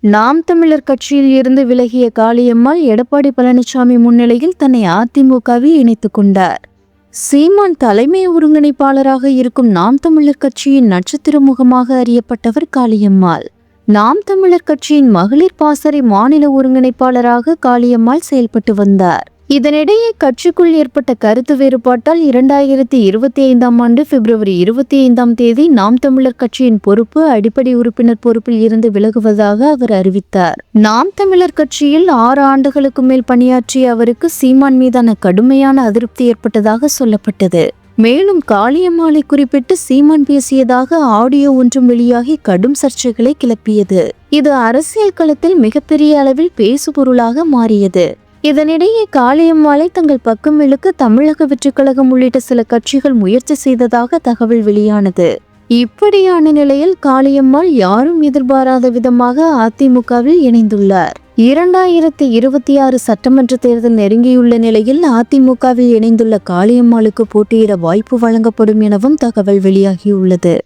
நாம் தமிழர் கட்சியில் இருந்து விலகிய காளியம்மாள் எடப்பாடி பழனிசாமி முன்னிலையில் தன்னை அதிமுகவில் இணைத்துக் கொண்டார். சீமான் தலைமை ஒருங்கிணைப்பாளராக இருக்கும் நாம் தமிழர் கட்சியின் நட்சத்திர முகமாக அறியப்பட்டவர் காளியம்மாள். நாம் தமிழர் கட்சியின் மகளிர் பாசறை மாநில ஒருங்கிணைப்பாளராக காளியம்மாள் செயல்பட்டு வந்தார். இதனிடையே கட்சிக்குள் ஏற்பட்ட கருத்து வேறுபாட்டால் 2025ஆம் ஆண்டு பிப்ரவரி 25ஆம் தேதி நாம் தமிழர் கட்சியின் பொறுப்பு அடிப்படை உறுப்பினர் பொறுப்பில் இருந்து விலகுவதாக அவர் அறிவித்தார். நாம் தமிழர் கட்சியில் 6 ஆண்டுகளுக்கு மேல் பணியாற்றிய அவருக்கு சீமான் மீதான கடுமையான அதிருப்தி ஏற்பட்டதாக சொல்லப்பட்டது. மேலும் காளியம்மாளை குறிப்பிட்டு சீமான் பேசியதாக ஆடியோ ஒன்றும் வெளியாகி கடும் சர்ச்சைகளை கிளப்பியது. இது அரசியல் களத்தில் மிகப்பெரிய அளவில் பேசுபொருளாக மாறியது. இதனிடையே காளியம்மாளை தங்கள் பக்கம் இழுக்க தமிழக வெற்றிக் கழகம் உள்ளிட்ட சில கட்சிகள் முயற்சி செய்ததாக தகவல் வெளியானது. இப்படியான நிலையில் காளியம்மாள் யாரும் எதிர்பாராத விதமாக அதிமுகவில் இணைந்துள்ளார். 2026 சட்டமன்ற தேர்தல் நெருங்கியுள்ள நிலையில் அதிமுகவில் இணைந்துள்ள காளியம்மாளுக்கு போட்டியிட வாய்ப்பு வழங்கப்படும் எனவும் தகவல் வெளியாகியுள்ளது.